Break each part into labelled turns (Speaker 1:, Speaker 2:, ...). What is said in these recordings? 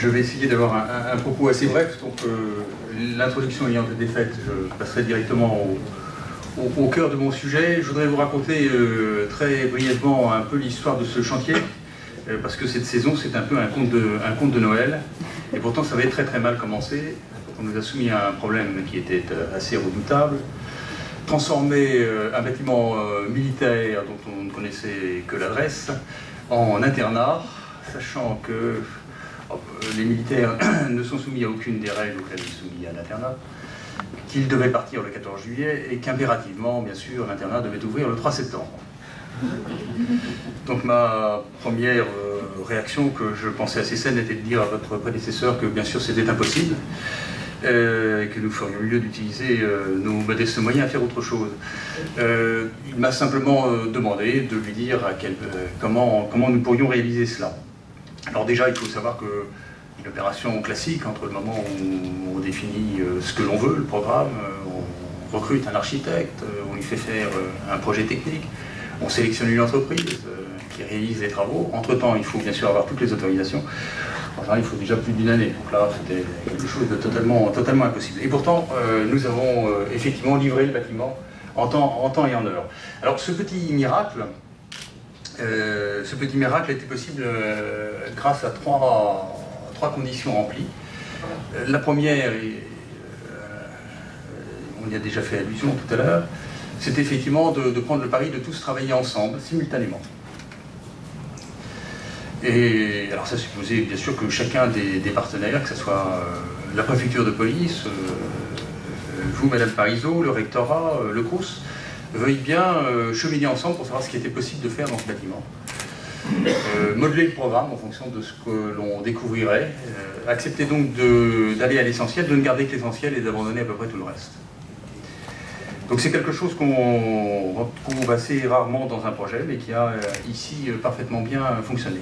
Speaker 1: Je vais essayer d'avoir un propos assez bref. Donc, l'introduction ayant été faite, je passerai directement au cœur de mon sujet. Je voudrais vous raconter très brièvement un peu l'histoire de ce chantier, parce que cette saison, c'est un peu un conte de Noël. Et pourtant, ça avait très très mal commencé. On nous a soumis à un problème qui était assez redoutable. Transformer un bâtiment militaire dont on ne connaissait que l'adresse en internat, sachant que les militaires ne sont soumis à aucune des règles auxquelles ils sont soumis à l'internat, qu'ils devaient partir le 14 juillet et qu'impérativement, bien sûr, l'internat devait ouvrir le 3 septembre. Donc ma première réaction, que je pensais assez saine, était de dire à votre prédécesseur que bien sûr c'était impossible, et que nous ferions mieux d'utiliser nos modestes moyens à faire autre chose. Il m'a simplement demandé de lui dire comment nous pourrions réaliser cela. Alors déjà, il faut savoir qu'une opération classique, entre le moment où on définit ce que l'on veut, le programme, on recrute un architecte, on lui fait faire un projet technique, on sélectionne une entreprise qui réalise les travaux. Entre-temps, il faut bien sûr avoir toutes les autorisations. En général, il faut déjà plus d'une année. Donc là, c'était quelque chose de totalement impossible. Et pourtant, nous avons effectivement livré le bâtiment en temps et en heure. Alors, ce petit miracle était possible grâce à trois conditions remplies. La première, on y a déjà fait allusion tout à l'heure, c'est effectivement de prendre le pari de tous travailler ensemble, simultanément. Et alors ça supposait bien sûr que chacun des partenaires, que ce soit la préfecture de police, vous, Madame Parisot, le rectorat, le CROUS, veuillent bien cheminer ensemble pour savoir ce qui était possible de faire dans ce bâtiment. Modeler le programme en fonction de ce que l'on découvrirait, accepter donc d'aller à l'essentiel, de ne garder que l'essentiel et d'abandonner à peu près tout le reste. Donc c'est quelque chose qu'on retrouve assez rarement dans un projet, mais qui a ici parfaitement bien fonctionné.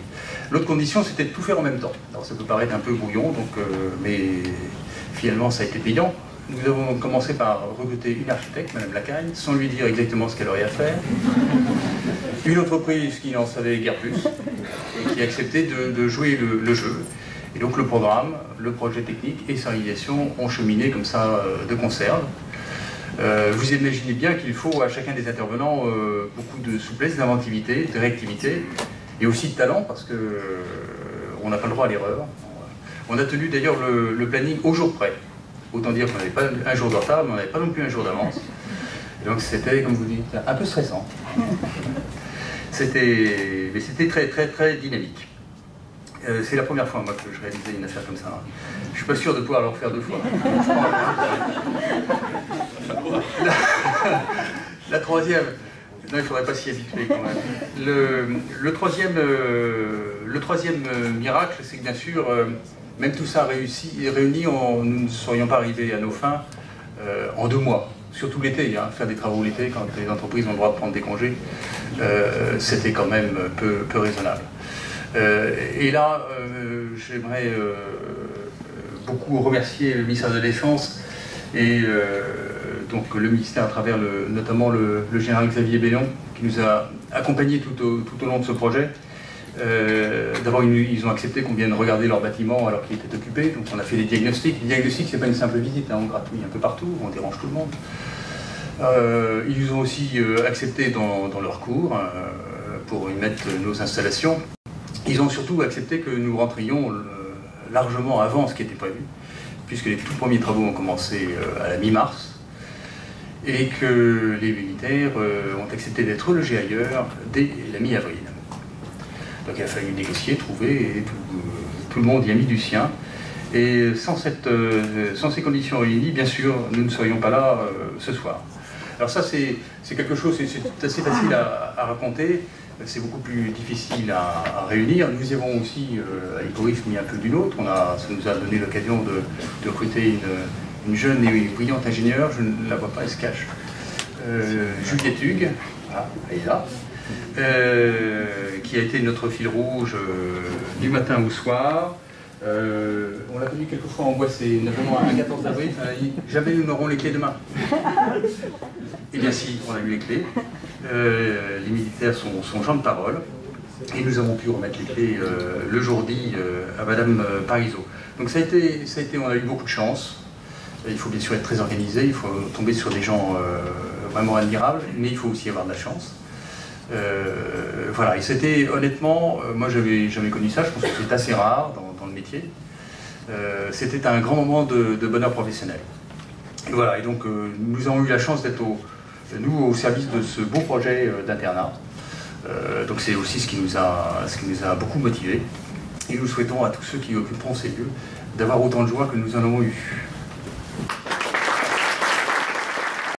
Speaker 1: L'autre condition, c'était de tout faire en même temps. Alors ça peut paraître un peu brouillon, mais finalement ça a été payant. Nous avons commencé par recruter une architecte, Madame Lacagne, sans lui dire exactement ce qu'elle aurait à faire. Une entreprise qui n'en savait guère plus, et qui acceptait de jouer le jeu. Et donc le programme, le projet technique et sa réalisation ont cheminé comme ça de conserve. Vous imaginez bien qu'il faut à chacun des intervenants beaucoup de souplesse, d'inventivité, de réactivité et aussi de talent, parce qu'on n'a pas le droit à l'erreur. On a tenu d'ailleurs le planning au jour près. Autant dire qu'on n'avait pas un jour de retard, mais on n'avait pas non plus un jour d'avance. Donc c'était, comme vous dites, un peu stressant. Mais c'était très très très dynamique. C'est la première fois moi, que je réalisais une affaire comme ça. Je ne suis pas sûr de pouvoir le refaire 2 fois. La troisième, non, il ne faudrait pas s'y habituer quand même. Le troisième miracle, c'est que bien sûr, même tout ça réuni, nous ne serions pas arrivés à nos fins en 2 mois. Surtout l'été, faire des travaux l'été, quand les entreprises ont le droit de prendre des congés, c'était quand même peu raisonnable. Et là, j'aimerais beaucoup remercier le ministère de la Défense et donc le ministère à travers notamment le général Xavier Bellon qui nous a accompagnés tout au long de ce projet. D'abord, ils ont accepté qu'on vienne regarder leur bâtiment alors qu'il était occupé, donc on a fait des diagnostics. Les diagnostics, c'est pas une simple visite, on gratouille un peu partout, on dérange tout le monde. Ils ont aussi accepté dans leur cours pour y mettre nos installations. Ils ont surtout accepté que nous rentrions largement avant ce qui était prévu, puisque les tout premiers travaux ont commencé à la mi-mars, et que les militaires ont accepté d'être relogés ailleurs dès la mi-avril. Donc il a fallu négocier, trouver, et tout le monde y a mis du sien. Et sans ces conditions réunies, bien sûr, nous ne serions pas là ce soir. Alors ça, c'est quelque chose, c'est assez facile à raconter. C'est beaucoup plus difficile à réunir. Nous y avons aussi, à l'hyporiste, mis un peu d'une autre. Ça nous a donné l'occasion de recruter une jeune et brillante ingénieure, je ne la vois pas, elle se cache, Juliette Hugues, elle est là, qui a été notre fil rouge du matin au soir. On l'a connu quelquefois angoissé, notamment un 14 avril, on a dit « Jamais nous n'aurons les clés demain ». Eh bien si, on a eu les clés. Les militaires sont gens de parole. Et nous avons pu remettre les clés le jour dit à Madame Parisot. Donc on a eu beaucoup de chance. Il faut bien sûr être très organisé, il faut tomber sur des gens vraiment admirables, mais il faut aussi avoir de la chance. Voilà, et c'était honnêtement, moi j'avais jamais connu ça, je pense que c'est assez rare dans le métier. C'était un grand moment de bonheur professionnel. Et voilà, et donc nous avons eu la chance d'être au service de ce beau projet d'internat. Donc c'est aussi ce qui nous a beaucoup motivés. Et nous souhaitons à tous ceux qui occuperont ces lieux d'avoir autant de joie que nous en avons eu.